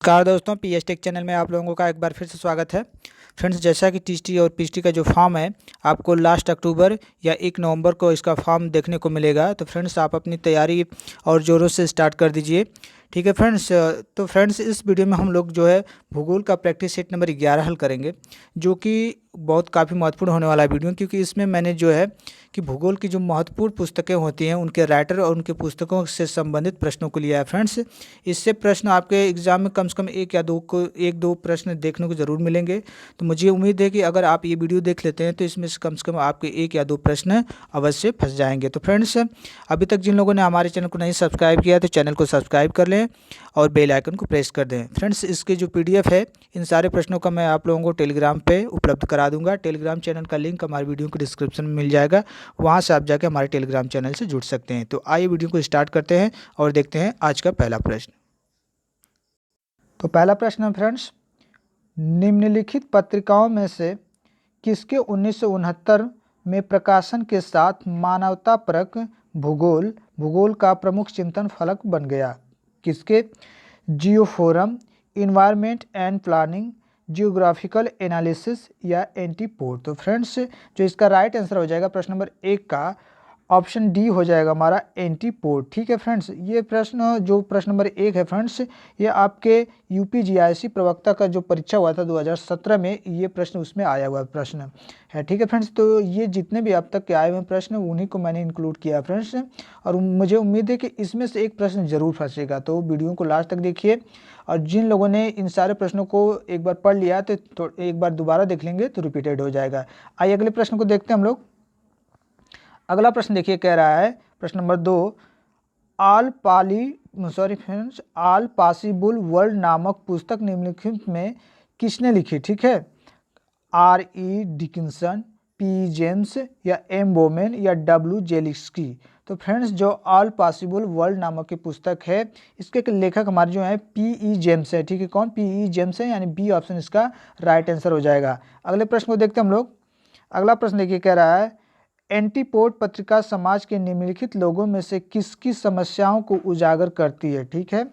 नमस्कार दोस्तों, pH take channel में आप लोगों का एक बार फिर से स्वागत है। फ्रेंड्स, जैसा कि टीएसटी और पीएचटी का जो फॉर्म है आपको लास्ट अक्टूबर या 1 नवंबर को इसका फॉर्म देखने को मिलेगा। तो फ्रेंड्स, आप अपनी तैयारी और ज़ोरों से स्टार्ट कर दीजिए। ठीक है फ्रेंड्स। तो फ्रेंड्स, इस वीडियो में हम लोग जो है भूगोल का प्रैक्टिस सेट नंबर 11 हल करेंगे, जो कि बहुत काफ़ी महत्वपूर्ण होने वाला वीडियो, क्योंकि इसमें मैंने जो है कि भूगोल की जो महत्वपूर्ण पुस्तकें होती हैं उनके राइटर और उनके पुस्तकों से संबंधित प्रश्नों को लिया है। फ्रेंड्स, इससे प्रश्न आपके एग्जाम में कम से कम एक दो प्रश्न देखने को ज़रूर मिलेंगे। तो मुझे उम्मीद है कि अगर आप ये वीडियो देख लेते हैं तो इसमें से कम आपके 1 या 2 प्रश्न अवश्य फंस जाएंगे। तो फ्रेंड्स, अभी तक जिन लोगों ने हमारे चैनल को नहीं सब्सक्राइब किया तो चैनल को सब्सक्राइब कर लें और बेल आइकन को प्रेस कर दें। फ्रेंड्स, इसके जो PDF है इन सारे प्रश्नों का मैं आप लोगों को टेलीग्राम पे उपलब्ध करा दूंगा। टेलीग्राम चैनल का लिंक हमारे वीडियो के डिस्क्रिप्शन में मिल जाएगा, वहाँ से आप जाके हमारे टेलीग्राम चैनल से जुड़ सकते हैं। तो आइए वीडियो को स्टार्ट करते हैं और देखते हैं आज का पहला प्रश्न। तो पहला प्रश्न है फ्रेंड्स, निम्नलिखित पत्रिकाओं में से किसके 1969 में प्रकाशन के साथ मानवतापरक भूगोल का प्रमुख चिंतन फलक बन गया? किसके? Geoforum, environment and planning, geographical analysis या एंटीपोड। तो फ्रेंड्स, जो इसका राइट आंसर हो जाएगा प्रश्न नंबर 1 का ऑप्शन डी हो जाएगा हमारा एंटीपोड। ठीक है फ्रेंड्स, ये प्रश्न जो प्रश्न नंबर 1 है फ्रेंड्स, ये आपके यूपीजीआईसी प्रवक्ता का जो परीक्षा हुआ था 2017 में, ये प्रश्न उसमें आया हुआ प्रश्न है। ठीक है फ्रेंड्स, तो ये जितने भी अब तक के आए हुए प्रश्न उन्हीं को मैंने इंक्लूड किया फ्रेंड्स, और मुझे उम्मीद है कि इसमें से एक प्रश्न जरूर फंसेगा। तो वीडियो को लास्ट तक देखिए, और जिन लोगों ने इन सारे प्रश्नों को एक बार पढ़ लिया तो एक बार दोबारा देख लेंगे तो रिपीटेड हो जाएगा। आइए अगले प्रश्न को देखते हैं हम लोग। अगला प्रश्न देखिए, कह रहा है प्रश्न नंबर 2, ऑल पॉसिबल वर्ल्ड नामक पुस्तक निम्नलिखित में किसने लिखी? ठीक है, R.E. Dickinson, P. जेम्स या M. बोमेन या W. जेलिस्की। तो फ्रेंड्स, जो ऑल पॉसिबल वर्ल्ड नामक की पुस्तक है इसके लेखक हमारे जो है P.E. जेम्स है। ठीक है, कौन? P.E. जेम्स है, यानी बी ऑप्शन इसका राइट आंसर हो जाएगा। अगले प्रश्न को देखते हैं हम लोग। अगला प्रश्न देखिए, कह रहा है एंटीपोड पत्रिका समाज के निम्नलिखित लोगों में से किसकी समस्याओं को उजागर करती है? ठीक है,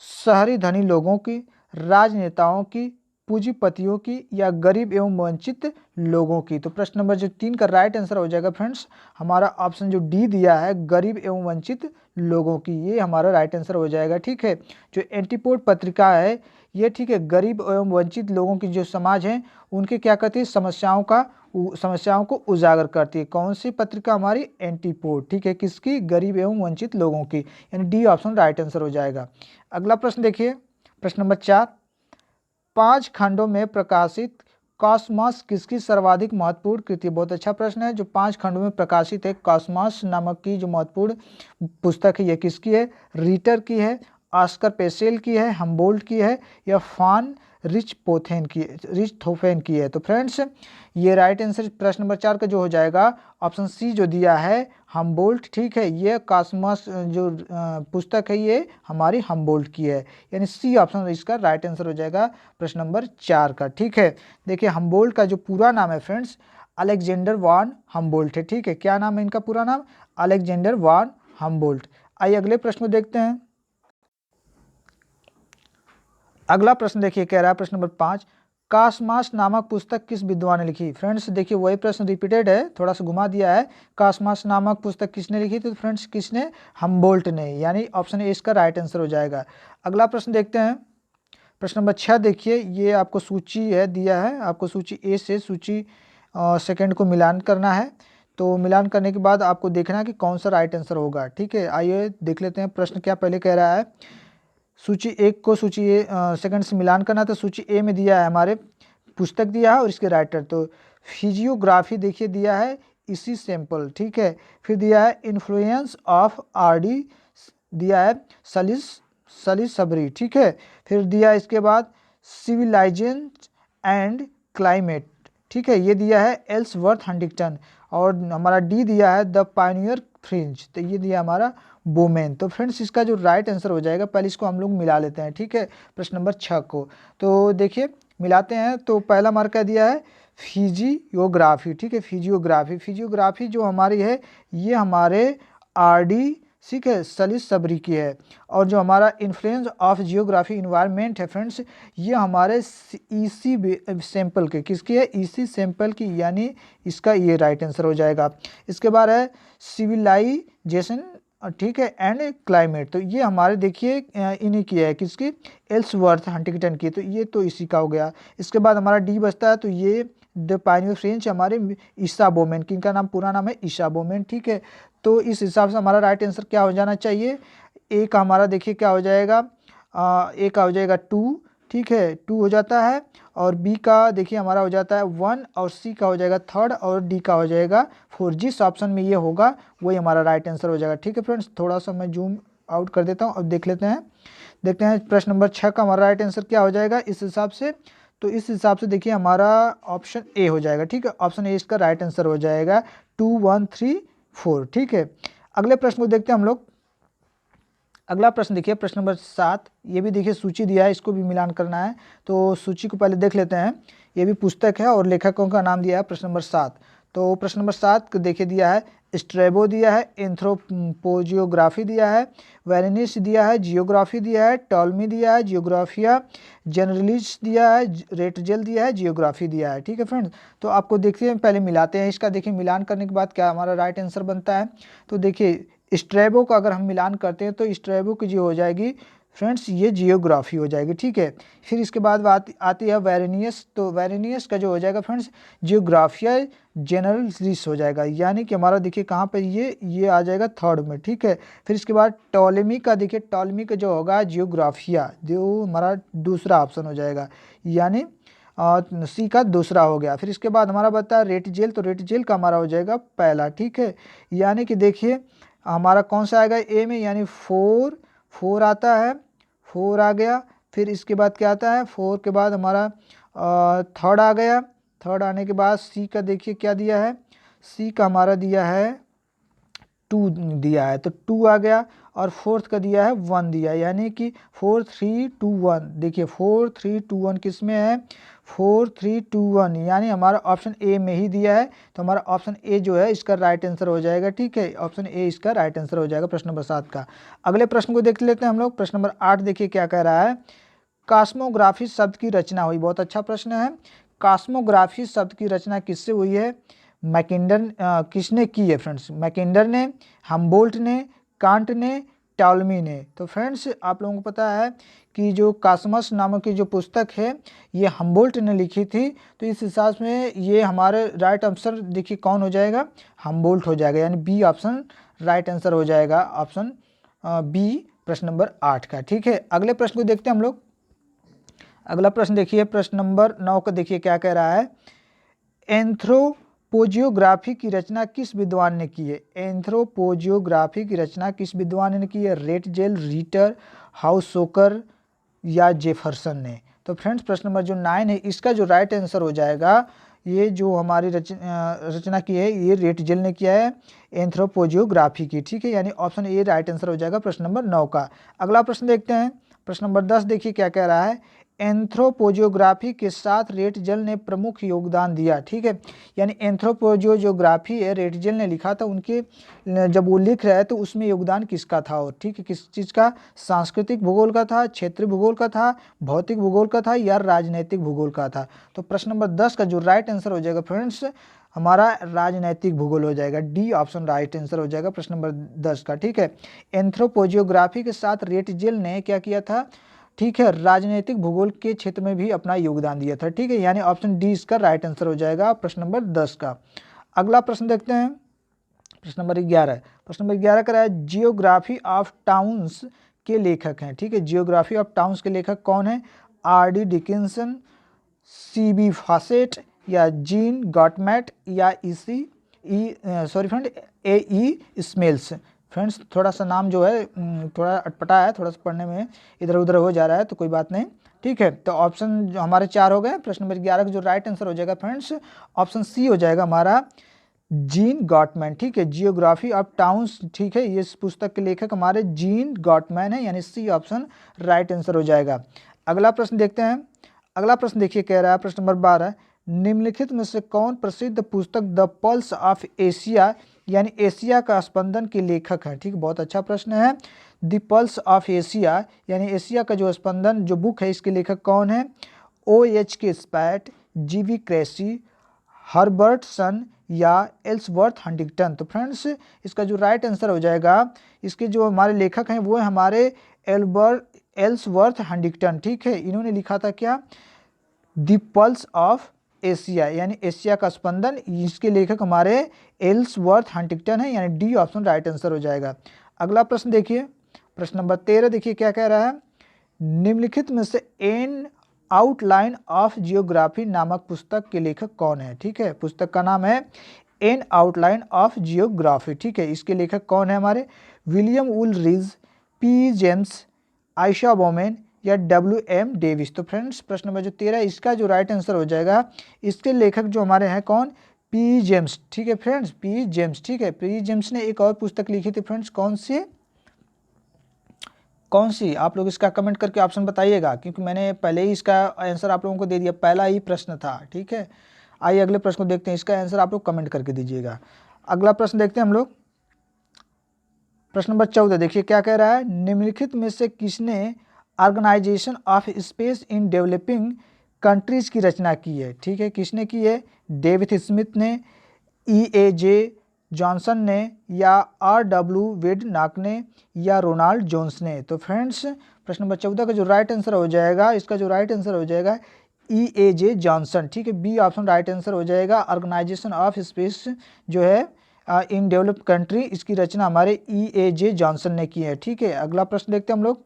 शहरी धनी लोगों की, राजनेताओं की, पूंजीपतियों की या गरीब एवं वंचित लोगों की। तो प्रश्न नंबर जो 3 का राइट आंसर हो जाएगा फ्रेंड्स हमारा ऑप्शन जो डी दिया है, गरीब एवं वंचित लोगों की, ये हमारा राइट आंसर हो जाएगा। ठीक है, जो एंटीपोड पत्रिका है ये, ठीक है, गरीब एवं वंचित लोगों की जो समाज है उनके क्या कहती है, समस्याओं को उजागर करती है। कौन सी पत्रिका? हमारी एंटीपोड। ठीक है, किसकी? गरीब एवं वंचित लोगों की, यानी डी ऑप्शन राइट आंसर हो जाएगा। अगला प्रश्न देखिए, प्रश्न नंबर 4, 5 खंडों में प्रकाशित कॉस्मॉस किसकी सर्वाधिक महत्वपूर्ण कृति? बहुत अच्छा प्रश्न है। जो 5 खंडों में प्रकाशित है कॉस्मॉस नामक की जो महत्वपूर्ण पुस्तक है, ये किसकी है? रीटर की है, ऑस्कर पेसेल की है, हम्बोल्ट की है या फान रिचथोफेन की है? तो फ्रेंड्स, ये राइट आंसर प्रश्न नंबर 4 का जो हो जाएगा ऑप्शन सी जो दिया है, हम्बोल्ट। ठीक है, ये कॉस्मॉस जो पुस्तक है ये हमारी हम्बोल्ट की है, यानी सी ऑप्शन इसका राइट आंसर हो जाएगा प्रश्न नंबर 4 का। ठीक है, देखिए हम्बोल्ट का जो पूरा नाम है फ्रेंड्स अलेक्जेंडर वॉन हम्बोल्ट है। ठीक है, क्या नाम है इनका पूरा नाम? Alexander von Humboldt. आइए अगले प्रश्न को देखते हैं। अगला प्रश्न देखिए, कह रहा है प्रश्न नंबर 5, कॉस्मॉस नामक पुस्तक किस विद्वान ने लिखी? फ्रेंड्स, देखिए वही प्रश्न रिपीटेड है, थोड़ा सा घुमा दिया है। कॉस्मॉस नामक पुस्तक किसने लिखी? तो फ्रेंड्स किसने? हम्बोल्ट ने, यानी ऑप्शन ए इसका राइट आंसर हो जाएगा। अगला प्रश्न देखते हैं, प्रश्न नंबर 6 देखिए, ये आपको सूची है दिया है, आपको सूची ए से सूची सेकंड को मिलान करना है। तो मिलान करने के बाद आपको देखना है कि कौन सा राइट आंसर होगा। ठीक है, आइए देख लेते हैं प्रश्न क्या पहले कह रहा है। सूची 1 को सूची ए सेकंड से मिलान करना, तो सूची ए में दिया है हमारे पुस्तक दिया है और इसके राइटर, तो फिजियोग्राफी देखिए दिया है इसी सैंपल। ठीक है, फिर दिया है इन्फ्लुएंस ऑफ आरडी, दिया है सलिसबरी। ठीक है, फिर दिया इसके बाद सिविलाइजेशन एंड क्लाइमेट। ठीक है, ये दिया है एल्सवर्थ हंटिंगटन, और हमारा डी दिया है द पायनियर फ्रिंज, तो ये दिया हमारा बोमेन। तो फ्रेंड्स, इसका जो राइट आंसर हो जाएगा, पहले इसको हम लोग मिला लेते हैं। ठीक है, प्रश्न नंबर 6 को तो देखिए मिलाते हैं। तो पहला मार्क क्या दिया है? फिजियोग्राफी। ठीक है, फिजियोग्राफी जो हमारी है ये हमारे आरडी ठीक है, सलीस सबरी की है। और जो हमारा इन्फ्लुएंस ऑफ जियोग्राफी इन्वायरमेंट है फ्रेंड्स, ये हमारे ईसी सैंपल के, किसकी है, ईसी सैंपल की, यानी इसका ये राइट आंसर हो जाएगा। इसके बाद है सिविलाइजेशन, ठीक है, एंड क्लाइमेट, तो ये हमारे देखिए इन्हीं की है, किसकी, एल्सवर्थ हंटिंगटन की, तो ये तो इसी का हो गया। इसके बाद हमारा डी बचता है, तो ये द पायनियर फ्रेंच हमारे ईसा बोमेन, किनका नाम, पूरा नाम है ईसा बोमेन, ठीक है। तो इस हिसाब से हमारा राइट आंसर क्या हो जाना चाहिए, ए का हमारा देखिए क्या हो जाएगा, ए का हो जाएगा 2, ठीक है, 2 हो जाता है। और बी का देखिए हमारा हो जाता है 1, और सी का हो जाएगा 3rd, और डी का हो जाएगा 4। जिस ऑप्शन में ये होगा वही हमारा राइट आंसर हो जाएगा, ठीक है फ्रेंड्स। थोड़ा सा मैं जूम आउट कर देता हूँ। अब देखते हैं प्रश्न नंबर 6 का हमारा राइट आंसर क्या हो जाएगा इस हिसाब से। तो इस हिसाब से देखिए हमारा ऑप्शन ए हो जाएगा, ठीक है, ऑप्शन ए इसका राइट आंसर हो जाएगा 2, 1, 3, 4, ठीक है। अगले प्रश्न को देखते हैं हम लोग। अगला प्रश्न देखिए प्रश्न नंबर 7, ये भी देखिए सूची दिया है, इसको भी मिलान करना है, तो सूची को पहले देख लेते हैं। ये भी पुस्तक है और लेखकों का नाम दिया है प्रश्न नंबर 7। तो प्रश्न नंबर 7 को देखिए दिया है, स्ट्रेबो दिया है, एंथ्रोपोजियोग्राफी दिया है, वेरेनिस दिया है, जियोग्राफी दिया है, टॉलमी दिया है, जियोग्राफिया जनरलिस दिया है, रेटजेल दिया है, जियोग्राफी दिया है, ठीक है फ्रेंड्स। तो आपको देखिए पहले मिलाते हैं इसका, देखिए मिलान करने के बाद क्या हमारा राइट आंसर बनता है। तो देखिए स्ट्रेबो का अगर हम मिलान करते हैं तो स्ट्रेबो की जो हो जाएगी फ्रेंड्स, ये जियोग्राफी हो जाएगी, ठीक है। फिर इसके बाद आती है वेरेनियस, तो वेरेनियस का जो हो जाएगा फ्रेंड्स, जियोग्राफिया जनरलिस हो जाएगा, यानी कि हमारा देखिए कहाँ पे ये आ जाएगा 3rd में, ठीक है। फिर इसके बाद टॉलेमी का देखिए, टॉलेमी का जो होगा जियोग्राफिया, जो हमारा दूसरा ऑप्शन हो जाएगा, यानी सी का दूसरा हो गया। फिर इसके बाद हमारा बनता है रेटजेल, तो रेटजेल का हमारा हो जाएगा पहला, ठीक है। यानी कि देखिए हमारा कौन सा आएगा ए में, यानी 4 आता है, 4 आ गया। फिर इसके बाद क्या आता है, 4 के बाद हमारा 3rd आ गया। 3rd आने के बाद सी का देखिए क्या दिया है, सी का हमारा दिया है 2 दिया है, तो 2 आ गया। और 4th का दिया है 1 दिया है, यानी कि 4, 3, 2, 1, देखिए 4, 3, 2, 1 किस में है, 4, 3, 2, 1, यानी हमारा ऑप्शन ए में ही दिया है। तो हमारा ऑप्शन ए जो है इसका राइट आंसर हो जाएगा, ठीक है, ऑप्शन ए इसका राइट आंसर हो जाएगा प्रश्न नंबर 7 का। अगले प्रश्न को देख लेते हैं हम लोग। प्रश्न नंबर 8 देखिए क्या कह रहा है, कॉस्मोग्राफी शब्द की रचना हुई, बहुत अच्छा प्रश्न है। कॉस्मोग्राफी शब्द की रचना किससे हुई है, मैकिंडर किसने की है फ्रेंड्स, मैकिंडर ने, हम्बोल्ट ने, कांट ने, टॉलमी ने। तो फ्रेंड्स आप लोगों को पता है कि जो कॉस्मस नामक की जो पुस्तक है ये हम्बोल्ट ने लिखी थी, तो इस हिसाब में ये हमारे राइट आंसर देखिए कौन हो जाएगा, हम्बोल्ट हो जाएगा, यानी बी ऑप्शन राइट आंसर हो जाएगा, ऑप्शन बी प्रश्न नंबर 8 का, ठीक है। अगले प्रश्न को देखते हैं हम लोग। अगला प्रश्न देखिए प्रश्न नंबर 9 का देखिए क्या कह रहा है, एंथ्रोपोजियोग्राफी की रचना किस विद्वान ने की है, एंथ्रोपोजियोग्राफी की रचना किस विद्वान ने की है, रेटजेल, रीटर, हाउसोकर या जेफरसन ने। तो फ्रेंड्स प्रश्न नंबर जो 9 है इसका जो राइट आंसर हो जाएगा, ये जो हमारी रचना की है ये रेटजेल ने किया है एंथ्रोपोजियोग्राफी की, ठीक है, यानी ऑप्शन ए राइट आंसर हो जाएगा प्रश्न नंबर 9 का। अगला प्रश्न देखते हैं प्रश्न नंबर 10 देखिए क्या कह रहा है, एंथ्रोपोजियोग्राफी के साथ रेटजेल ने प्रमुख योगदान दिया, ठीक है, यानी एंथ्रोपोजियोग्राफी है रेटजेल ने लिखा था, उनके जब वो लिख रहे हैं तो उसमें योगदान किसका था, और ठीक है किस चीज़ का, सांस्कृतिक भूगोल का था, क्षेत्रीय भूगोल का था, भौतिक भूगोल का था, या राजनैतिक भूगोल का था। तो प्रश्न नंबर 10 का जो राइट आंसर हो जाएगा फ्रेंड्स, हमारा राजनैतिक भूगोल हो जाएगा, डी ऑप्शन राइट आंसर हो जाएगा प्रश्न नंबर 10 का, ठीक है। एंथ्रोपोजियोग्राफी के साथ रेटजेल ने क्या किया था, ठीक है, राजनीतिक भूगोल के क्षेत्र में भी अपना योगदान दिया था, ठीक है, यानी ऑप्शन डी इसका राइट आंसर हो जाएगा प्रश्न नंबर 10 का। अगला प्रश्न देखते हैं प्रश्न नंबर 11। प्रश्न नंबर 11 का है जियोग्राफी ऑफ टाउन्स के लेखक हैं, ठीक है, जियोग्राफी ऑफ टाउन्स के लेखक कौन है, आर.डी. Dickinson, CB. फॉसेट, या जीन गॉटमैट, या ए.ई. स्मेल्स। फ्रेंड्स थोड़ा सा नाम जो है थोड़ा अटपटा है, थोड़ा सा पढ़ने में इधर उधर हो जा रहा है, तो कोई बात नहीं, ठीक है। तो ऑप्शन जो हमारे 4 हो गए, प्रश्न नंबर 11 का जो राइट आंसर हो जाएगा फ्रेंड्स, ऑप्शन सी हो जाएगा हमारा जीन गॉटमैन, ठीक है, जियोग्राफी ऑफ टाउन्स, ठीक है, ये इस पुस्तक के लेखक हमारे जीन गॉटमैन है, यानी सी ऑप्शन राइट आंसर हो जाएगा। अगला प्रश्न देखते हैं। अगला प्रश्न देखिए कह रहा है प्रश्न नंबर 12, निम्नलिखित में से कौन प्रसिद्ध पुस्तक द पल्स ऑफ एशिया यानी एशिया का स्पंदन के लेखक हैं? ठीक, बहुत अच्छा प्रश्न है। द पल्स ऑफ एशिया यानी एशिया का जो स्पंदन जो बुक है इसके लेखक कौन है? OH.K. स्पैट, GV क्रेसी, हर्बर्टसन या एल्सवर्थ हंटिंगटन। तो फ्रेंड्स इसका जो राइट आंसर हो जाएगा, इसके जो हमारे लेखक हैं वो है हमारे एल्सवर्थ हंटिंगटन। ठीक है, इन्होंने लिखा था क्या? द पल्स ऑफ एशिया यानी एशिया का स्पंदन। इसके लेखक हमारे एल्सवर्थ हंटिंगटन है, यानी डी ऑप्शन राइट आंसर हो जाएगा। अगला प्रश्न देखिए, प्रश्न नंबर 13 देखिए क्या कह रहा है? निम्नलिखित में से एन आउटलाइन ऑफ जियोग्राफी नामक पुस्तक के लेखक कौन है? ठीक है, पुस्तक का नाम है एन आउटलाइन ऑफ जियोग्राफी। ठीक है, इसके लेखक कौन है हमारे? विलियम वुलरिज, पी जेम्स, आयशा बोमेन या WM डेविस। तो फ्रेंड्स प्रश्न नंबर जो 13 इसका जो राइट आंसर हो जाएगा, इसके लेखक जो हमारे हैं कौन? P James. ठीक है फ्रेंड्स, पी जेम्स। ठीक है, पी जेम्स ने एक और पुस्तक लिखी थी फ्रेंड्स, कौन सी आप लोग इसका कमेंट करके ऑप्शन बताइएगा, क्योंकि मैंने पहले ही इसका आंसर आप लोगों को दे दिया, पहला ही प्रश्न था। ठीक है, आइए अगले प्रश्न को देखते हैं, इसका आंसर आप लोग कमेंट करके दीजिएगा। अगला प्रश्न देखते हैं हम लोग, प्रश्न नंबर 14 देखिए क्या कह रहा है? निम्नलिखित में से किसने organisation of space in developing countries की रचना की है? ठीक है, किसने की है? डेविड स्मिथ ने, EAJ जॉनसन ने या RW वेडनॉक ने या रोनाल्ड जोन्स ने। तो फ्रेंड्स प्रश्न नंबर 14 का जो राइट आंसर हो जाएगा, इसका जो राइट आंसर हो जाएगा EAJ जॉनसन। ठीक है, बी ऑप्शन राइट आंसर हो जाएगा। ऑर्गेनाइजेशन ऑफ स्पेस जो है इन डेवलप्ड कंट्री, इसकी रचना हमारे EAJ जॉनसन ने की है। ठीक है, अगला प्रश्न देखते हैं हम लोग।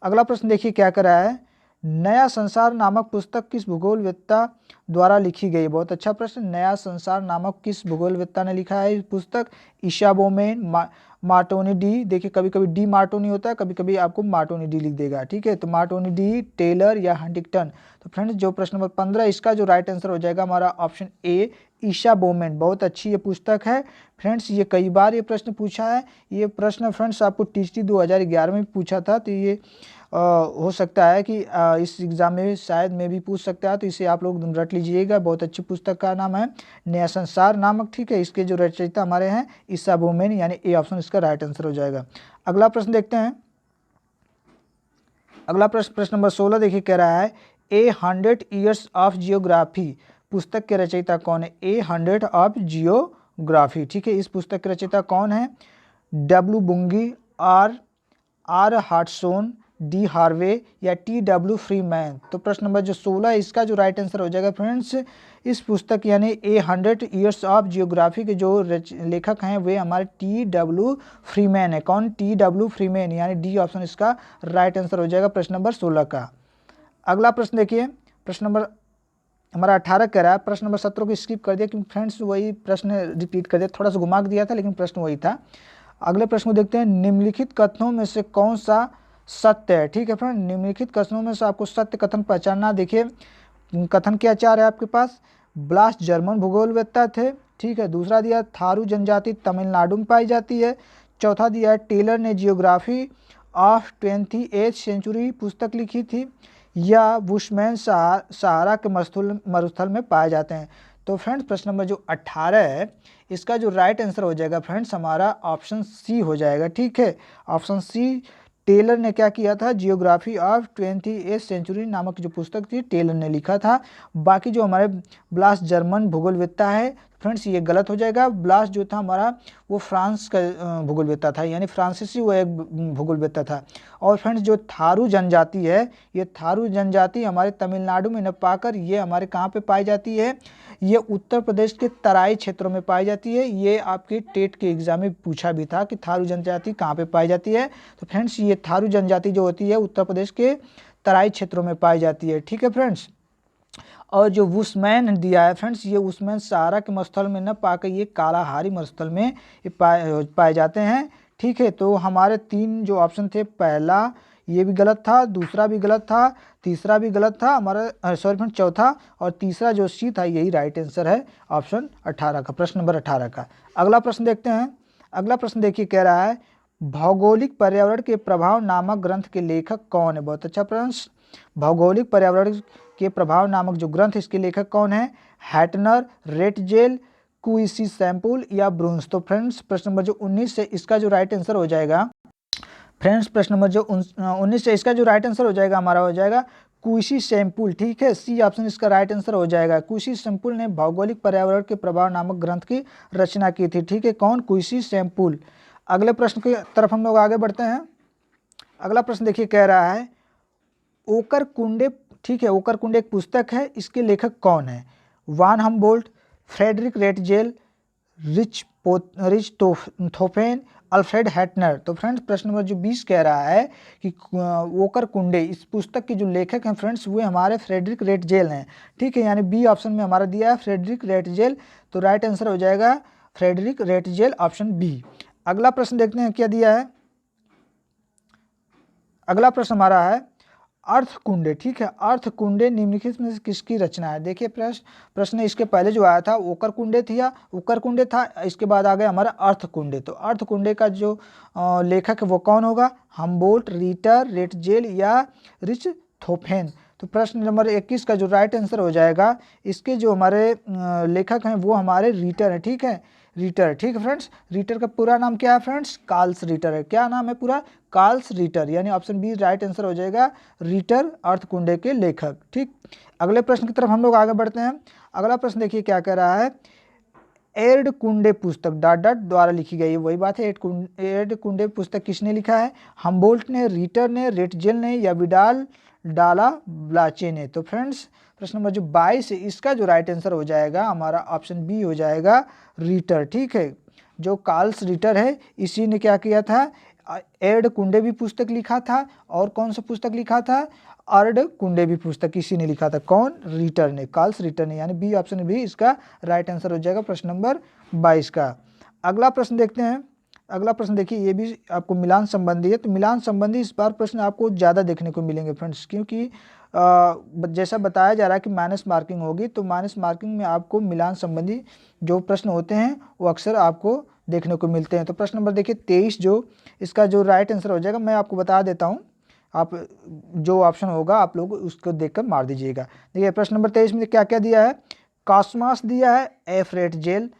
अगला प्रश्न देखिए क्या कर रहा है? नया संसार नामक पुस्तक किस भूगोलवेत्ता द्वारा लिखी गई? बहुत अच्छा प्रश्न। नया संसार नामक किस भूगोलवेत्ता ने लिखा है पुस्तक? Isaiah Bowman, Martonne D. देखिए कभी कभी डी मार्टोनी होता है, कभी कभी आपको मार्टोनी डी लिख देगा। ठीक है, तो मार्टोनी डी, टेलर या हंटिंगटन। तो फ्रेंड्स जो प्रश्न नंबर 15 इसका जो राइट आंसर हो जाएगा हमारा ऑप्शन ए, ईशा बोमेन। बहुत अच्छी ये पुस्तक है फ्रेंड्स, ये कई बार ये प्रश्न पूछा है। ये प्रश्न फ्रेंड्स आपको TST 2011 में पूछा था, तो ये हो सकता है कि इस एग्ज़ाम में शायद में भी पूछ सकता है, तो इसे आप लोग रट लीजिएगा। बहुत अच्छी पुस्तक का नाम है नया संसार नामक। ठीक है, इसके जो रचयिता हमारे हैं ईशा बोमेन, यानी ए ऑप्शन इसका राइट आंसर हो जाएगा। अगला प्रश्न देखते हैं। अगला प्रश्न नंबर 16 देखिए कह रहा है ए 100 ईयर्स ऑफ जियोग्राफी पुस्तक के रचयिता कौन है? ए 100 ऑफ जियोग्राफी। ठीक है, इस पुस्तक के रचयिता कौन है? W बुंगी, आर हार्टसोन, डी हार्वे या TW फ्रीमैन। तो प्रश्न नंबर जो 16 है इसका जो राइट आंसर हो जाएगा फ्रेंड्स, इस पुस्तक यानी ए 100 ईयर्स ऑफ जियोग्राफी के जो लेखक हैं वे हमारे TW फ्रीमैन है। कौन? TW फ्रीमैन, यानी डी ऑप्शन इसका राइट आंसर हो जाएगा प्रश्न नंबर 16 का। अगला प्रश्न देखिए, प्रश्न नंबर हमारा 18 कह रहा है। प्रश्न नंबर 17 को स्किप कर दिया क्योंकि फ्रेंड्स वही प्रश्न रिपीट कर दिया, थोड़ा सा घुमा दिया था लेकिन प्रश्न वही था। अगले प्रश्न को देखते हैं, निम्नलिखित कथनों में से कौन सा सत्य है? ठीक है फ्रेंड, निम्नलिखित कथनों में से आपको सत्य कथन पहचानना। देखिए कथन क्या चार है आपके पास? ब्लास जर्मन भूगोलवेत्ता थे। ठीक है, दूसरा दिया थारू जनजाति तमिलनाडु में पाई जाती है। चौथा दिया है टेलर ने जियोग्राफी ऑफ 28th सेंचुरी पुस्तक लिखी थी, या बुशमैन सहारा के मरुस्थल में पाए जाते हैं। तो फ्रेंड्स प्रश्न नंबर जो 18 है इसका जो राइट आंसर हो जाएगा फ्रेंड्स हमारा ऑप्शन सी हो जाएगा। ठीक है, ऑप्शन सी, टेलर ने क्या किया था? जियोग्राफी ऑफ 28th सेंचुरी नामक जो पुस्तक थी टेलर ने लिखा था। बाकी जो हमारे ब्लास जर्मन भूगोलवेत्ता है फ्रेंड्स ये गलत हो जाएगा। ब्लास जो था हमारा वो फ्रांस का भूगोलवेत्ता था, यानी फ्रांसीसी वो एक भूगोलवेत्ता था। और फ्रेंड्स जो थारू जनजाति है, ये थारू जनजाति हमारे तमिलनाडु में न पाकर ये हमारे कहाँ पे पाई जाती है? ये उत्तर प्रदेश के तराई क्षेत्रों में पाई जाती है। ये आपके टेट के एग्जाम में पूछा भी था कि थारू जनजाति कहाँ पे पाई जाती है। तो फ्रेंड्स ये थारू जनजाति जो होती है उत्तर प्रदेश के तराई क्षेत्रों में पाई जाती है। ठीक है फ्रेंड्स, और जो वुशमैन दिया है फ्रेंड्स, ये वुशमैन सहारा के मरुस्थल में न पाकर ये कालाहारी मरुस्थल में पाए जाते हैं। ठीक है, तो हमारे तीन जो ऑप्शन थे, पहला ये भी गलत था, दूसरा भी गलत था, तीसरा भी गलत था हमारा, सॉरी फ्रेंड चौथा और तीसरा जो सी था यही राइट आंसर है ऑप्शन 18 का, प्रश्न नंबर 18 का। अगला प्रश्न देखते हैं। अगला प्रश्न देखिए कह रहा है भौगोलिक पर्यावरण के प्रभाव नामक ग्रंथ के लेखक कौन है? बहुत अच्छा प्रश्न। भौगोलिक पर्यावरण के प्रभाव नामक जो ग्रंथ इसके लेखक कौन है? हैटनर, रेटजेल, क्विसी सैंपल या ब्रोंज। तो फ्रेंड्स प्रश्न नंबर जो 19 है इसका जो राइट आंसर हो जाएगा, फ्रेंड्स प्रश्न नंबर जो 19 है इसका जो राइट आंसर हो जाएगा हमारा हो जाएगा क्विसी सैंपल। ठीक है, सी ऑप्शन इसका राइट आंसर हो जाएगा। क्विसी सैंपल ने भौगोलिक पर्यावरण के प्रभाव नामक ग्रंथ की रचना की थी। ठीक है, कौन? क्विसी सैंपल। अगले प्रश्न की तरफ हम लोग आगे बढ़ते हैं। अगला प्रश्न देखिए, कह रहा है ओकर कुंडे। ठीक है, ओकर कुंडे एक पुस्तक है, इसके लेखक कौन है? वान हम्बोल्ट, फ्रेडरिक रेटजेल, रिचटोफेन, अल्फ्रेड हैटनर। तो फ्रेंड्स प्रश्न नंबर जो 20 कह रहा है कि ओकर कुंडे, इस पुस्तक के जो लेखक हैं फ्रेंड्स वो हमारे फ्रेडरिक रेटजेल हैं। ठीक है, यानी बी ऑप्शन में हमारा दिया है फ्रेडरिक रेटजेल, तो राइट आंसर हो जाएगा फ्रेडरिक रेटजेल, ऑप्शन बी। अगला प्रश्न देखते हैं क्या दिया है। अगला प्रश्न हमारा है अर्थकुंडे। ठीक है, अर्थकुंडे निम्नलिखित में से किसकी रचना है? देखिए प्रश्न इसके पहले जो आया था ओकर कुंडे था, इसके बाद आ गया हमारा अर्थकुंडे। तो अर्थकुंडे का जो लेखक है वो कौन होगा? हम्बोल्ट, रीटर, रेटजेल या रिचटोफेन। तो प्रश्न नंबर 21 का जो राइट आंसर हो जाएगा, इसके जो हमारे लेखक हैं वो हमारे रीटर हैं। ठीक है, रीटर। ठीक है फ्रेंड्स, रीटर का पूरा नाम क्या है फ्रेंड्स? कार्ल्स रीटर है। क्या नाम है पूरा? कार्ल्स रीटर, यानी ऑप्शन बी राइट आंसर हो जाएगा, रीटर अर्थकुंडे के लेखक। ठीक, अगले प्रश्न की तरफ हम लोग आगे बढ़ते हैं। अगला प्रश्न देखिए क्या कह रहा है। एर्ड कुंडे पुस्तक डॉट डॉट द्वारा लिखी गई है। वही बात है, एर्ड कुंडे पुस्तक किसने लिखा है? हम्बोल्ट ने, रीटर ने, रेटजेल ने या विडाल डाला ब्लाचे ने। तो फ्रेंड्स प्रश्न नंबर जो 22 है इसका जो राइट आंसर हो जाएगा हमारा ऑप्शन बी हो जाएगा, रीटर। ठीक है, जो कार्ल्स रीटर है इसी ने क्या किया था? एर्ड कुंडे भी पुस्तक लिखा था, और कौन सा पुस्तक लिखा था? अर्ड कुंडे भी पुस्तक किसी ने लिखा था। कौन? रीटर ने, कार्ल्स रीटर ने, यानी बी ऑप्शन भी इसका राइट आंसर हो जाएगा प्रश्न नंबर 22 का। अगला प्रश्न देखते हैं। अगला प्रश्न देखिए, ये भी आपको मिलान संबंधी है। तो मिलान संबंधी इस बार प्रश्न आपको ज़्यादा देखने को मिलेंगे फ्रेंड्स, क्योंकि जैसा बताया जा रहा है कि माइनस मार्किंग होगी, तो माइनस मार्किंग में आपको मिलान संबंधी जो प्रश्न होते हैं वो अक्सर आपको देखने को मिलते हैं। तो प्रश्न नंबर देखिए 23 जो इसका जो राइट आंसर हो जाएगा, मैं आपको बता देता हूँ, आप जो ऑप्शन होगा आप लोग उसको देखकर मार दीजिएगा। देखिए प्रश्न नंबर 23 में क्या क्या दिया है? कॉस्मास दिया है, एफ रेटजेल,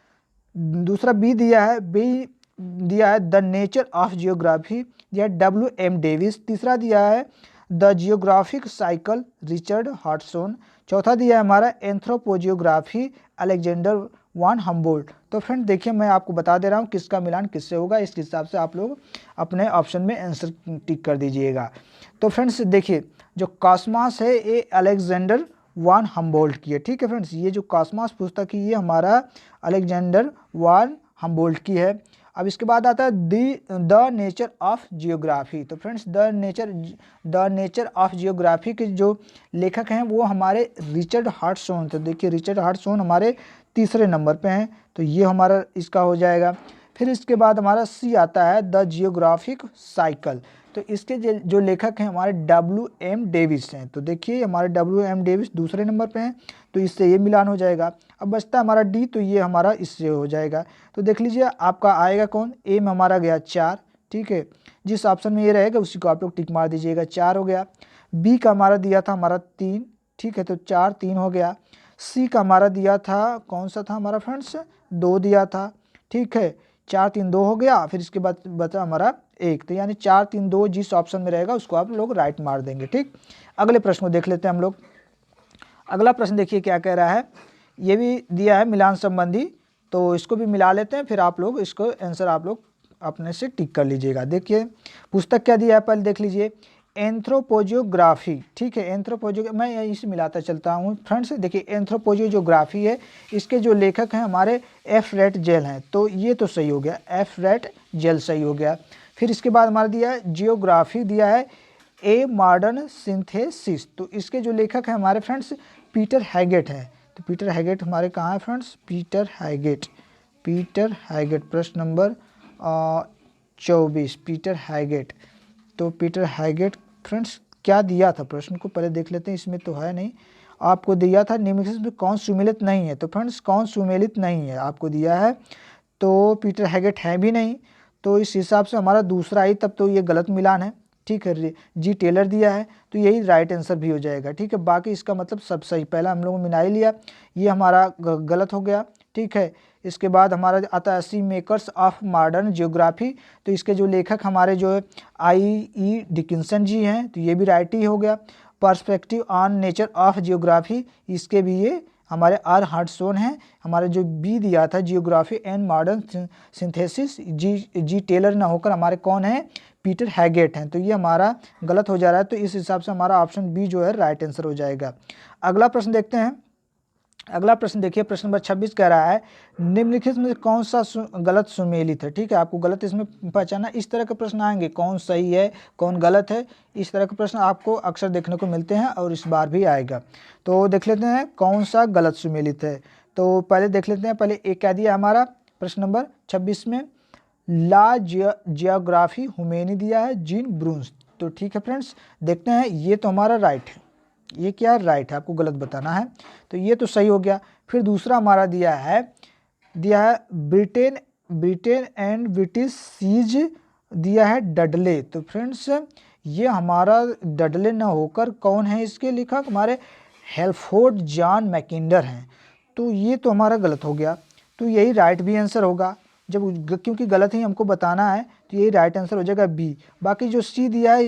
दूसरा बी दिया है, बी दिया है द नेचर ऑफ जियोग्राफी दिया WM डेविस, तीसरा दिया है द जियोग्राफिक साइकिल रिचर्ड हॉटसन, चौथा दिया है हमारा एंथ्रोपोजियोग्राफी अलेक्जेंडर वान हम्बोल्ट। तो फ्रेंड देखिए मैं आपको बता दे रहा हूँ किसका मिलान किससे होगा, इसके हिसाब से आप लोग अपने ऑप्शन में आंसर टिक कर दीजिएगा। तो फ्रेंड्स देखिए जो कॉस्मास है ये अलेक्जेंडर वान हम्बोल्ट की है। ठीक है फ्रेंड्स, ये जो कॉस्मास पुस्तक है ये हमारा अलेक्जेंडर वान हम्बोल्ट की है। अब इसके बाद आता है द नेचर ऑफ जियोग्राफी। तो friends the nature of geography के जो लेखक हैं वो हमारे रिचर्ड हॉटसन। तो देखिए रिचर्ड हॉटसन हमारे तीसरे नंबर पे हैं, तो ये हमारा इसका हो जाएगा। फिर इसके बाद हमारा सी आता है द जियोग्राफिक साइकिल। तो इसके जो लेखक हैं हमारे WM डेविस हैं। तो देखिए हमारे WM डेविस दूसरे नंबर पे हैं, तो इससे ये मिलान हो जाएगा। अब बचता है हमारा डी, तो ये हमारा इससे हो जाएगा। तो देख लीजिए आपका आएगा कौन? ए में हमारा गया 4। ठीक है, जिस ऑप्शन में ये रहेगा उसी को आप लोग टिक मार दीजिएगा, 4 हो गया। बी का हमारा दिया था हमारा 3। ठीक है, तो 4 3 हो गया। सी का हमारा दिया था, कौन सा था हमारा फ्रेंड्स? 2 दिया था। ठीक है, 4 3 2 हो गया। फिर इसके बाद बचा हमारा 1, तो यानी 4 3 2 जिस ऑप्शन में रहेगा उसको आप लोग राइट मार देंगे। ठीक, अगले प्रश्न को देख लेते हैं हम लोग। अगला प्रश्न देखिए क्या कह रहा है, ये भी दिया है मिलान संबंधी, तो इसको भी मिला लेते हैं, फिर आप लोग इसको आंसर आप लोग अपने से टिक कर लीजिएगा। देखिए पुस्तक क्या दिया है पहले देख लीजिए, एंथ्रोपोजियोग्राफी। ठीक है, एंथ्रोपोजियो मैं यहीं से मिलाता चलता हूँ फ्रेंड्स। देखिए एंथ्रोपोजियोग्राफी है, इसके जो लेखक हैं हमारे एफ रेटजेल हैं, तो ये तो सही हो गया, एफ रेटजेल सही हो गया। फिर इसके बाद हमारा दिया है जियोग्राफी, दिया है ए मॉडर्न सिंथेसिस। तो इसके जो लेखक हैं हमारे फ्रेंड्स पीटर हैगेट हैं। तो पीटर हैगेट हमारे कहाँ है फ्रेंड्स? पीटर हैगेट प्रश्न नंबर 24 पीटर हैगेट। तो पीटर हैगेट फ्रेंड्स क्या दिया था प्रश्न को पहले देख लेते हैं, इसमें तो है नहीं। आपको दिया था निम्नलिखित में कौन सुमेलित नहीं है? तो फ्रेंड्स कौन सुमेलित नहीं है आपको दिया है, तो पीटर हैगेट है भी नहीं, तो इस हिसाब से हमारा दूसरा ही, तब तो ये गलत मिलान है। ठीक है, जी टेलर दिया है, तो यही राइट आंसर भी हो जाएगा। ठीक है, बाकी इसका मतलब सब सही, पहला हम लोगों ने मिला ही लिया, ये हमारा गलत हो गया। ठीक है। इसके बाद हमारा आता है सी मेकर्स ऑफ मॉडर्न जियोग्राफी, तो इसके जो लेखक हमारे जो है आई.ई. डिकिंसन जी हैं, तो ये भी राइट ही हो गया। Perspective on nature of geography, इसके भी ये हमारे आर हार्टसोन हैं। हमारे जो बी दिया था geography and modern synthesis, G Taylor ना होकर हमारे कौन है, पीटर हैगेट हैं। तो ये हमारा गलत हो जा रहा है, तो इस हिसाब से हमारा ऑप्शन बी जो है राइट आंसर हो जाएगा। अगला प्रश्न देखते हैं। अगला प्रश्न देखिए, प्रश्न नंबर 26 कह रहा है निम्नलिखित में कौन सा गलत सुमेलित है। ठीक है, आपको गलत इसमें पहचाना। इस तरह के प्रश्न आएंगे, कौन सही है कौन गलत है, इस तरह के प्रश्न आपको अक्सर देखने को मिलते हैं और इस बार भी आएगा। तो देख लेते हैं कौन सा गलत सुमेलित है। तो पहले देख लेते हैं, पहले एक क्या दिया हमारा प्रश्न नंबर 26 में, ला जियोग्राफी हुमेनी दिया है जीन ब्रून्स। तो ठीक है फ्रेंड्स, देखते हैं, ये तो हमारा राइट है, ये क्या राइट है, आपको गलत बताना है। तो ये तो सही हो गया। फिर दूसरा हमारा दिया है ब्रिटेन एंड ब्रिटिश सीज, दिया है डडले। तो फ्रेंड्स ये हमारा डडले न होकर कौन है इसके लेखक, हमारे हेल्फोर्ड जॉन मैकिंडर हैं। तो ये तो हमारा गलत हो गया, तो यही राइट भी आंसर होगा। जब क्योंकि गलत ही हमको बताना है तो यही राइट आंसर हो जाएगा बी। बाकी जो सी दिया है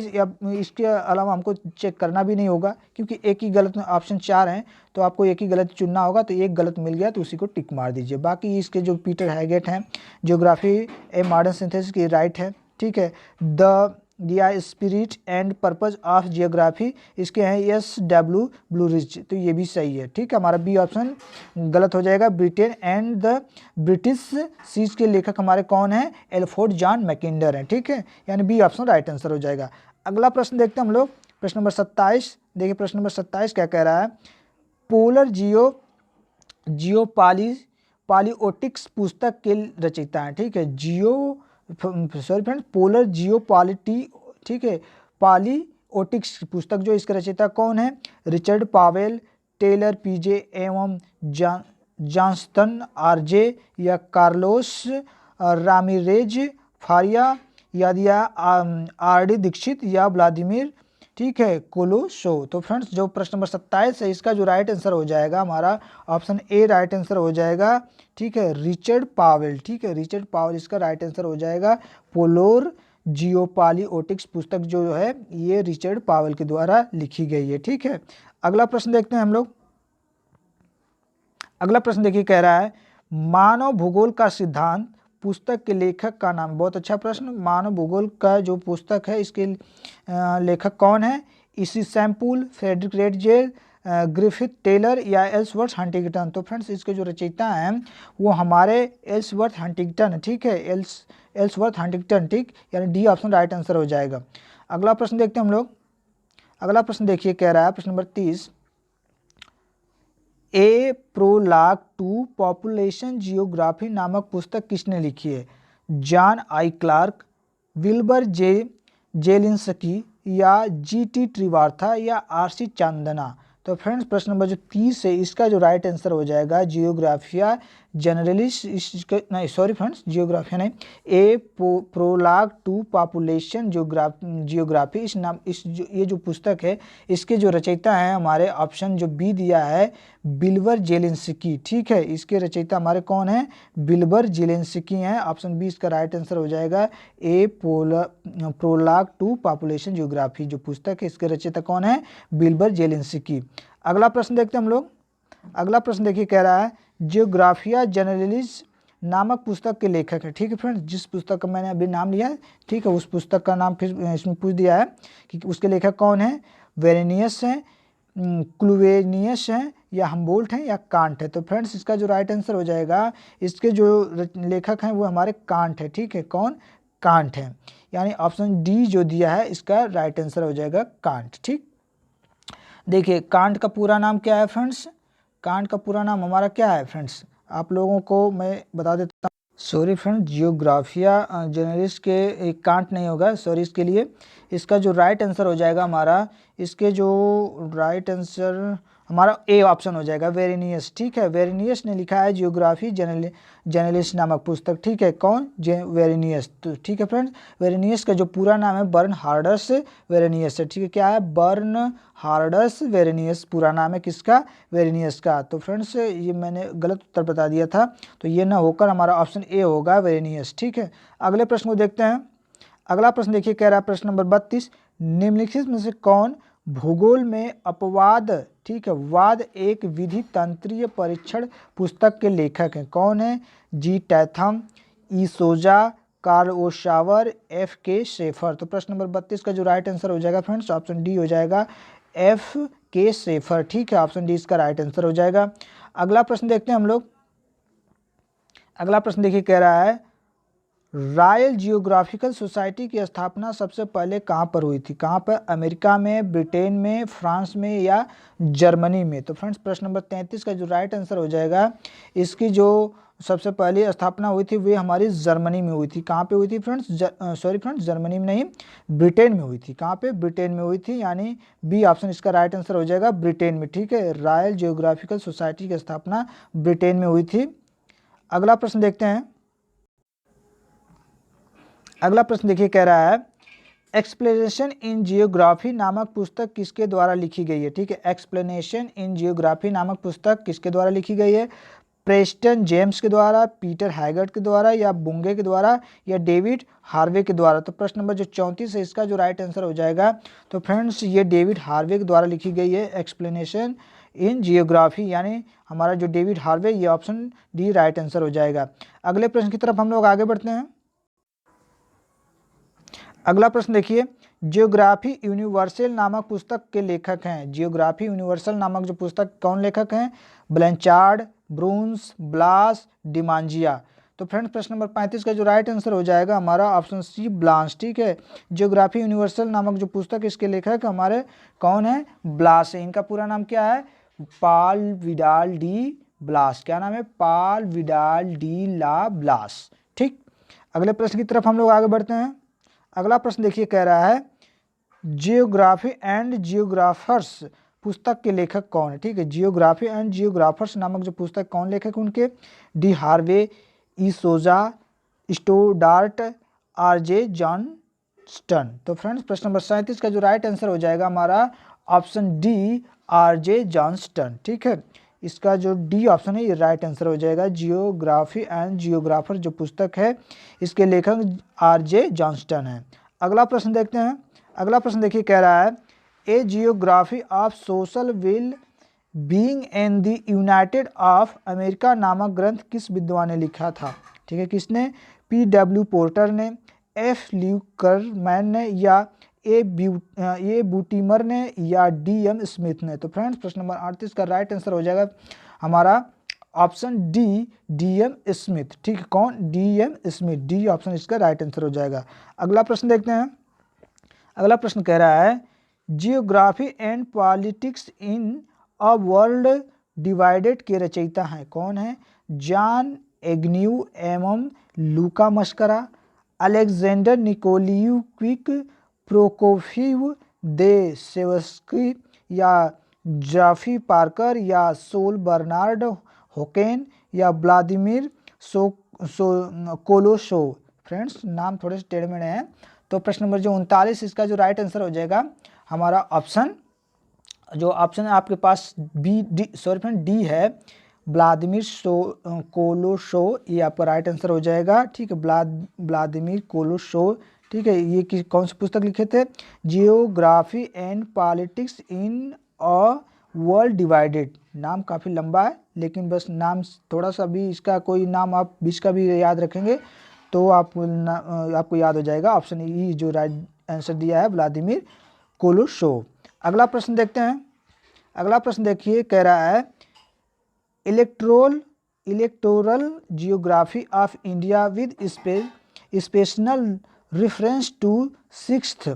इसके अलावा हमको चेक करना भी नहीं होगा, क्योंकि एक ही गलत, ऑप्शन 4 हैं तो आपको एक ही गलत चुनना होगा। तो एक गलत मिल गया तो उसी को टिक मार दीजिए। बाकी इसके जो पीटर हैगेट हैं जियोग्राफी ए मॉडर्न सिंथेसिस की राइट है। ठीक है, द दिया spirit and purpose of geography, इसके हैं S.W. ब्लूरिज। तो ये भी सही है। ठीक है, हमारा बी ऑप्शन गलत हो जाएगा। Britain and the British seas के लेखक हमारे कौन हैं, हेल्फोर्ड जॉन मैकिंडर हैं। ठीक है, यानी बी ऑप्शन राइट आंसर हो जाएगा। अगला प्रश्न देखते हैं हम लोग, प्रश्न नंबर 27। देखिए प्रश्न नंबर 27 क्या कह रहा है, पोलर जियोपॉलिटिक्स पुस्तक के रचयिता हैं। ठीक है, पोलर जियोपॉलिटी, ठीक है, पॉलिओटिक्स पुस्तक जो इसके रचयिता कौन है, रिचर्ड पावेल, टेलर पीजे एवं जॉनस्टन आरजे, या कार्लोस रामिरेज फारिया, या दिया आर.डी. दीक्षित, या व्लादिमीर, ठीक है, कोलोसो। तो फ्रेंड्स जो प्रश्न नंबर 27 है इसका जो राइट आंसर हो जाएगा हमारा ऑप्शन ए राइट आंसर हो जाएगा। ठीक है, रिचर्ड पावेल। ठीक है, रिचर्ड पावेल इसका राइट आंसर हो जाएगा। पोलर जियोपॉलिटिक्स पुस्तक जो है ये रिचर्ड पावेल के द्वारा लिखी गई है। ठीक है, अगला प्रश्न देखते हैं हम लोग। अगला प्रश्न देखिए, कह रहा है मानव भूगोल का सिद्धांत पुस्तक के लेखक का नाम। बहुत अच्छा प्रश्न। मानव भूगोल का जो पुस्तक है इसके लेखक कौन है, इसी Semple, Friedrich Ratzel, Griffith Taylor, या एल्सवर्थ हंटिंगटन। तो फ्रेंड्स इसके जो रचयिता हैं वो हमारे एल्सवर्थ हंटिंगटन। ठीक है, एल्सवर्थ हंटिंगटन। ठीक, यानी डी ऑप्शन राइट आंसर हो जाएगा। अगला प्रश्न देखते हैं हम लोग। अगला प्रश्न देखिए, कह रहा है प्रश्न number 30, a prologue to population geography नामक पुस्तक किसने लिखी है, John I Clarke, Wilbur Zelinsky, या जी.टी. ट्रिवार्था, या आर.सी. चांदना। तो फ्रेंड्स प्रश्न नंबर जो 30 है इसका जो राइट आंसर हो जाएगा जियोग्राफिया जनरलिस्ट, नहीं सॉरी फ्रेंड्स, जियोग्राफिया नहीं, ए प्रोलॉग टू पॉपुलेशन जियोग्राफी ये जो पुस्तक है इसके जो रचयिता हैं हमारे ऑप्शन जो बी दिया है विल्बर जेलिंस्की। ठीक है, इसके रचयिता हमारे कौन है, विल्बर जेलिंस्की हैं। ऑप्शन बी इसका राइट आंसर हो जाएगा। ए प्रोलॉग टू पॉपुलेशन जियोग्राफी जो पुस्तक है इसके रचयिता कौन है, विल्बर जेलिंस्की। अगला प्रश्न देखते हैं हम लोग। अगला प्रश्न देखिए, कह रहा है जियोग्राफिया जनरलिस नामक पुस्तक के लेखक है। ठीक है फ्रेंड्स, जिस पुस्तक का मैंने अभी नाम लिया है, ठीक है, उस पुस्तक का नाम फिर इसमें पूछ दिया है कि उसके लेखक कौन है, वेरेनियस हैं, क्लुवेनियस हैं, या हम्बोल्ट हैं, या कांट है। तो फ्रेंड्स इसका जो राइट आंसर हो जाएगा, इसके जो लेखक हैं वो हमारे कांट है। ठीक है, कौन, कांट है, यानी ऑप्शन डी जो दिया है इसका राइट आंसर हो जाएगा कांट। ठीक, देखिए कांट का पूरा नाम क्या है फ्रेंड्स, कांट का पूरा नाम हमारा क्या है फ्रेंड्स, आप लोगों को मैं बता देता हूँ। सॉरी फ्रेंड्स, जियोग्राफिया जर्नलिस्ट के एक कांट नहीं होगा, सॉरी इसके लिए। इसका जो राइट आंसर हो जाएगा हमारा, इसके जो राइट आंसर हमारा ए ऑप्शन हो जाएगा, वेरेनियस। ठीक है, वेरेनियस ने लिखा है जियोग्राफी जर्नलिस्ट नामक पुस्तक। ठीक है, कौन? वेरेनियस। तो ठीक है फ्रेंड्स, वेरेनियस का जो पूरा नाम है बर्नहार्डस वेरेनियस है। ठीक है, क्या है? बर्नहार्डस वेरेनियस पूरा नाम है किसका? वेरेनियस का। तो फ्रेंड्स ये मैंने गलत उत्तर बता दिया था, तो ये ना होकर हमारा ऑप्शन ए होगा, वेरेनियस। ठीक है, अगले प्रश्न को देखते हैं। अगला प्रश्न देखिए, कह रहा है प्रश्न नंबर 32, निम्नलिखित में से कौन भूगोल में अपवाद, ठीक है, वाद एक विधि तंत्रीय परीक्षण पुस्तक के लेखक हैं? कौन है? जी टैथम, ई सोजा, कार्ल ओ शावर, एफ के शेफर। तो प्रश्न नंबर 32 का जो राइट आंसर हो जाएगा फ्रेंड्स, ऑप्शन डी हो जाएगा, एफ के शेफर। ठीक है, ऑप्शन डी इसका राइट आंसर हो जाएगा। अगला प्रश्न देखते हैं हम लोग। अगला प्रश्न देखिए, कह रहा है रॉयल जियोग्राफिकल सोसाइटी की स्थापना सबसे पहले कहाँ पर हुई थी? कहाँ पर? अमेरिका में, ब्रिटेन में, फ्रांस में या जर्मनी में? तो फ्रेंड्स प्रश्न नंबर 33 का जो राइट आंसर हो जाएगा, इसकी जो सबसे पहले स्थापना हुई थी वे हमारी जर्मनी में हुई थी। कहाँ पे हुई थी फ्रेंड्स? सॉरी फ्रेंड्स, जर्मनी में नहीं, ब्रिटेन में हुई थी। कहाँ पे? ब्रिटेन में हुई थी, यानी बी ऑप्शन इसका राइट आंसर हो जाएगा, ब्रिटेन में। ठीक है, रॉयल जियोग्राफिकल सोसाइटी की स्थापना ब्रिटेन में हुई थी। अगला प्रश्न देखते हैं। अगला प्रश्न देखिए, कह रहा है एक्सप्लेनेशन इन जियोग्राफी नामक पुस्तक किसके द्वारा लिखी गई है? ठीक है, एक्सप्लेनेशन इन जियोग्राफी नामक पुस्तक किसके द्वारा लिखी गई है? प्रेस्टन जेम्स के द्वारा, पीटर हैगर्ट के द्वारा, या बुंगे के द्वारा, या डेविड हार्वे के द्वारा? तो प्रश्न नंबर जो 34 है इसका जो राइट आंसर हो जाएगा, तो फ्रेंड्स ये डेविड हार्वे के द्वारा लिखी गई है, एक्सप्लेनेशन इन जियोग्राफी, यानी हमारा जो डेविड हार्वे, ये ऑप्शन डी राइट आंसर हो जाएगा। अगले प्रश्न की तरफ हम लोग आगे बढ़ते हैं। अगला प्रश्न देखिए, जियोग्राफी यूनिवर्सल नामक पुस्तक के लेखक हैं? जियोग्राफी यूनिवर्सल नामक जो पुस्तक, कौन लेखक हैं? ब्लैंचार्ड, ब्रून्स, ब्लास, डिमांजिया। तो फ्रेंड्स प्रश्न नंबर 35 का जो राइट आंसर हो जाएगा हमारा ऑप्शन सी, ब्लास। ठीक है, जियोग्राफी यूनिवर्सल नामक जो पुस्तक इसके लेखक हमारे कौन है? ब्लास है। इनका पूरा नाम क्या है? पाल विडाल डी ब्लास। क्या नाम है? पाल विडाल डी ला ब्लास। ठीक, अगले प्रश्न की तरफ हम लोग आगे बढ़ते हैं। अगला प्रश्न देखिए, कह रहा है जियोग्राफी एंड जियोग्राफर्स पुस्तक के लेखक कौन है? ठीक है, जियोग्राफी एंड जियोग्राफर्स नामक जो पुस्तक, कौन लेखक उनके? डी हार्वे, ई सोजा, स्टोडार्ट, आर जे जॉनस्टन। तो फ्रेंड्स प्रश्न नंबर 37 का जो राइट आंसर हो जाएगा हमारा option D, R J Johnston. ठीक है, इसका जो डी ऑप्शन है ये राइट आंसर हो जाएगा। जियोग्राफी एंड जियोग्राफर जो पुस्तक है इसके लेखक आर जे जॉनस्टन है। अगला प्रश्न देखते हैं। अगला प्रश्न देखिए, कह रहा है A geography of social well being in the United of America नामक ग्रंथ किस विद्वान ने लिखा था? ठीक है, किसने? पी डब्ल्यू पोर्टर ने, एफ ल्यूकरमैन ने, या ए बूटीमर ने, या डी एम स्मिथ ने? तो फ्रेंड्स प्रश्न नंबर 38 का राइट आंसर हो जाएगा हमारा option D, D M Smith. ठीक है, कौन? D M Smith. D option इसका राइट आंसर हो जाएगा। अगला प्रश्न देखते हैं। अगला प्रश्न कह रहा है geography and politics in a world divided के रचयिता हैं? कौन है? जॉन एग्न्यू एवं लूका मस्करा, अलेक्जेंडर निकोलियुक्विक, प्रोकोफिव दे सेवस्की, या जॉफी पार्कर, या सोल बर्नार्ड होकेन, या व्लादिमीर कोलोशोव? फ्रेंड्स नाम थोड़े से टेढ़े मेढ़े हैं, तो प्रश्न नंबर जो 39 इसका जो राइट आंसर हो जाएगा हमारा ऑप्शन, जो ऑप्शन है आपके पास B, D, sorry friend D है, व्लादिमीर कोलोशोव, ये आपका राइट आंसर हो जाएगा। ठीक है, व्लादिमीर कोलोशोव। ठीक है, ये कौन सी पुस्तक लिखे थे? Geography and politics in a world divided. नाम काफ़ी लंबा है, लेकिन बस नाम थोड़ा सा भी इसका कोई नाम आप बीच का भी याद रखेंगे तो आपको याद हो जाएगा। ऑप्शन ई जो राइट आंसर दिया है, व्लादिमीर कोलोशोव। अगला प्रश्न देखते हैं। अगला प्रश्न देखिए, कह रहा है electoral geography of India with special reference to 6th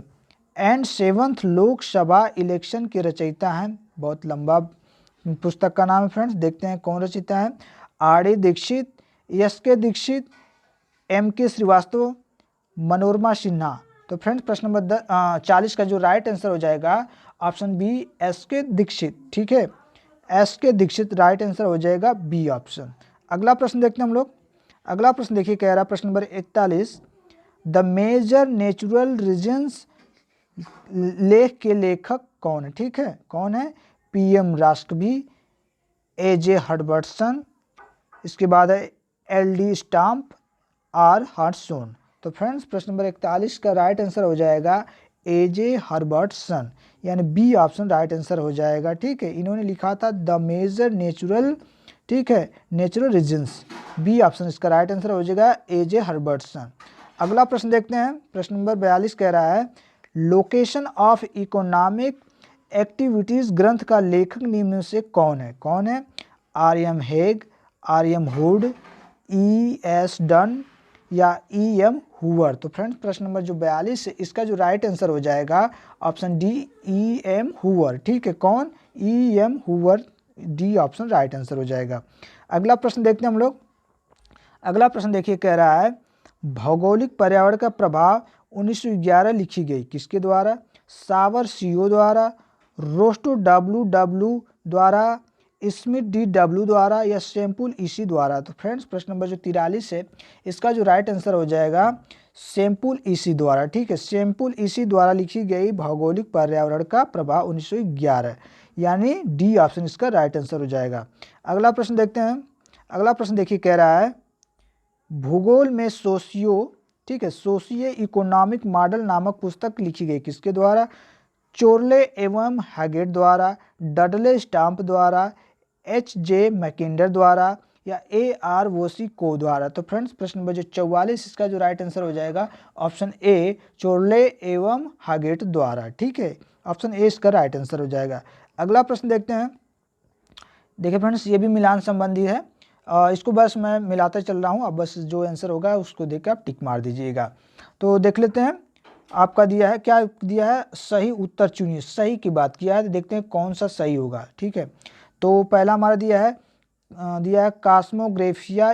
एंड 7th लोकसभा इलेक्शन के रचयिता हैं? बहुत लंबा पुस्तक का नाम है फ्रेंड्स, देखते हैं कौन रचयिता है। आर डी दीक्षित, एस के दीक्षित, एम के श्रीवास्तव, मनोरमा सिन्हा? तो फ्रेंड्स प्रश्न नंबर 40 का जो राइट आंसर हो जाएगा ऑप्शन बी, एस के दीक्षित। ठीक है, एस के दीक्षित, राइट आंसर हो जाएगा बी ऑप्शन। अगला प्रश्न देखते हैं हम लोग। अगला प्रश्न देखिए, कह रहा प्रश्न number 41, the major natural regions लेख के लेखक कौन है? ठीक है, कौन है? पीएम राष्ट्रपति, एजे हर्बर्टसन, इसके बाद है एलडी स्टाम्प, आर हार्टसोन। तो फ्रेंड्स प्रश्न नंबर 41 का राइट आंसर हो जाएगा एजे हर्बर्टसन, यानी बी ऑप्शन राइट आंसर हो जाएगा। ठीक है, इन्होंने लिखा था द मेजर नेचुरल, ठीक है, नेचुरल रीजन्स, बी ऑप्शन इसका राइट आंसर हो जाएगा एजे हर्बर्टसन। अगला प्रश्न देखते हैं, प्रश्न नंबर 42 कह रहा है लोकेशन ऑफ इकोनॉमिक एक्टिविटीज़ ग्रंथ का लेखक निम्न में से कौन है? कौन है? R M Hague, R M Hood, E S Dunn या ई एम हुवर। तो फ्रेंड्स प्रश्न नंबर जो 42 है इसका जो राइट आंसर हो जाएगा option D, E M Hoover. ठीक है, कौन? E M Hoover, D option right answer हो जाएगा। अगला प्रश्न देखते हैं हम लोग। अगला प्रश्न देखिए, कह रहा है भौगोलिक पर्यावरण का प्रभाव 1911 लिखी गई किसके द्वारा? सावर सीओ द्वारा, रोस्टो डब्ल्यू डब्ल्यू द्वारा, स्मिथ डी डब्ल्यू द्वारा या सैम्पुल ईसी द्वारा। तो फ्रेंड्स प्रश्न नंबर जो 43 है इसका जो राइट आंसर हो जाएगा सैम्पुल ईसी द्वारा। ठीक है, सैम्पुल ईसी द्वारा लिखी गई भौगोलिक पर्यावरण का प्रभाव 1911, यानी डी ऑप्शन इसका राइट आंसर हो जाएगा। अगला प्रश्न देखते हैं। अगला प्रश्न देखिए, कह रहा है भूगोल में सोशियो, ठीक है, सोशियो इकोनॉमिक मॉडल नामक पुस्तक लिखी गई किसके द्वारा? चोर्ले एवं हैगेट द्वारा, डडले स्टाम्प द्वारा, एच जे मैकिंडर द्वारा या ए आर वोसी को द्वारा। तो फ्रेंड्स प्रश्न नंबर जो 44 इसका जो राइट आंसर हो जाएगा ऑप्शन ए, चोर्ले एवं हैगेट द्वारा। ठीक है, ऑप्शन ए इसका राइट आंसर हो जाएगा। अगला प्रश्न देखते हैं। देखिए फ्रेंड्स ये भी मिलान संबंधी है, इसको बस मैं मिलाता चल रहा हूँ, अब बस जो आंसर होगा उसको देख के आप टिक मार दीजिएगा। तो देख लेते हैं आपका दिया है, क्या दिया है? सही उत्तर चुनिए, सही की बात किया है, तो देखते हैं कौन सा सही होगा। ठीक है, तो पहला हमारा दिया है कॉस्मोग्राफिया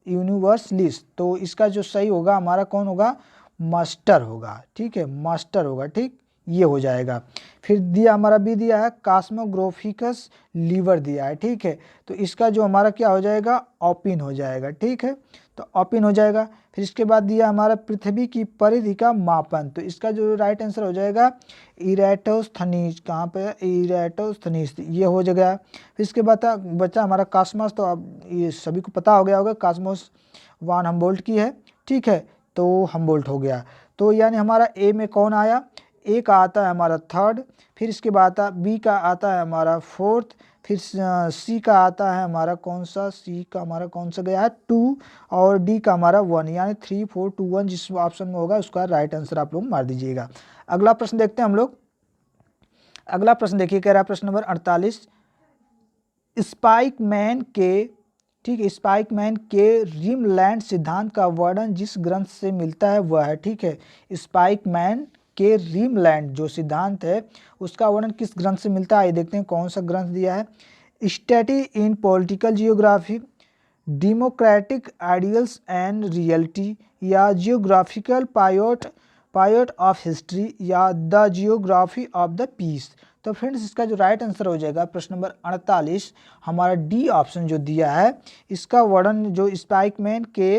यूनिवर्सलिस, तो इसका जो सही होगा हमारा कौन होगा? मास्टर होगा। ठीक है, मास्टर होगा। ठीक, ये हो जाएगा। फिर दिया हमारा बी दिया है कॉस्मोग्राफिकस लीवर दिया है। ठीक है, तो इसका जो हमारा क्या हो जाएगा? ओपिन हो जाएगा। ठीक है, तो ओपिन हो जाएगा। फिर इसके बाद दिया हमारा पृथ्वी की परिधि का मापन, तो इसका जो राइट आंसर हो जाएगा इरेटोस्थनीज, कहाँ पे? इरेटोस्थनीज, ये हो जाएगा। फिर इसके बाद बच्चा हमारा कॉस्मोस, तो अब ये सभी को पता हो गया होगा कॉस्मोस वान हमबोल्ट की है। ठीक है, तो हमबोल्ट हो गया। तो यानी हमारा ए में कौन आया? ए का आता है हमारा थर्ड, फिर इसके बाद आता बी का आता है हमारा फोर्थ, फिर सी का आता है हमारा कौन सा? सी का हमारा कौन सा गया है? 2, और डी का हमारा 1, यानी 3 4 2 1 जिस ऑप्शन में होगा उसका राइट आंसर आप लोग मार दीजिएगा। अगला प्रश्न देखते हैं हम लोग। अगला प्रश्न देखिए, कह रहा है प्रश्न नंबर 48, स्पाइकमैन के, ठीक है, स्पाइकमैन के रिमलैंड सिद्धांत का वर्णन जिस ग्रंथ से मिलता है वह है। ठीक है, स्पाइकमैन के रिमलैंड जो सिद्धांत है उसका वर्णन किस ग्रंथ से मिलता है? देखते हैं कौन सा ग्रंथ दिया है। Study in political geography, democratic ideals and reality या जियोग्राफिकल पायोट ऑफ हिस्ट्री या the geography of the peace. तो फ्रेंड्स इसका जो राइट आंसर हो जाएगा प्रश्न नंबर 48 हमारा डी ऑप्शन जो दिया है, इसका वर्णन जो स्पाइकमैन के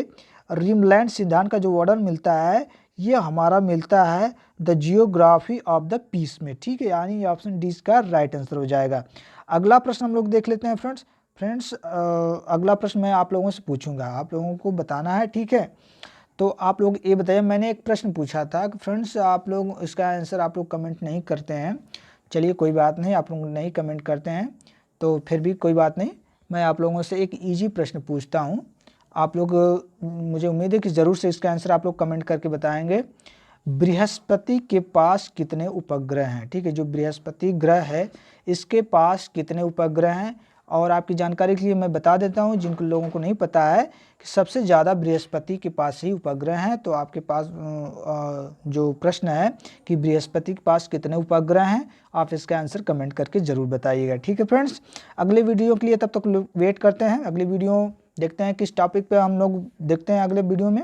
रिमलैंड सिद्धांत का जो वर्णन मिलता है ये हमारा मिलता है the geography of the peace में। ठीक है, यानी ये ऑप्शन डी का राइट आंसर हो जाएगा। अगला प्रश्न हम लोग देख लेते हैं फ्रेंड्स। अगला प्रश्न मैं आप लोगों से पूछूंगा, आप लोगों को बताना है। ठीक है, तो आप लोग ये बताइए, मैंने एक प्रश्न पूछा था कि फ्रेंड्स आप लोग इसका आंसर आप लोग कमेंट नहीं करते हैं। चलिए कोई बात नहीं, आप लोग नहीं कमेंट करते हैं तो फिर भी कोई बात नहीं, मैं आप लोगों से एक ईजी प्रश्न पूछता हूँ। आप लोग, मुझे उम्मीद है कि ज़रूर से इसका आंसर आप लोग कमेंट करके बताएंगे। बृहस्पति के पास कितने उपग्रह हैं? ठीक है, जो बृहस्पति ग्रह है इसके पास कितने उपग्रह हैं? और आपकी जानकारी के लिए मैं बता देता हूं, जिन लोगों को नहीं पता है कि सबसे ज़्यादा बृहस्पति के पास ही उपग्रह हैं। तो आपके पास जो प्रश्न है कि बृहस्पति के पास कितने उपग्रह हैं, आप इसका आंसर कमेंट करके ज़रूर बताइएगा। ठीक है फ्रेंड्स, अगले वीडियो के लिए तब तक वेट करते हैं। अगली वीडियो देखते हैं किस टॉपिक पे हम लोग देखते हैं अगले वीडियो में।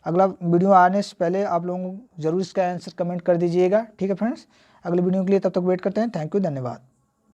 अगला वीडियो आने से पहले आप लोगों को ज़रूर इसका आंसर कमेंट कर दीजिएगा। ठीक है फ्रेंड्स, अगले वीडियो के लिए तब तक वेट करते हैं। थैंक यू, धन्यवाद।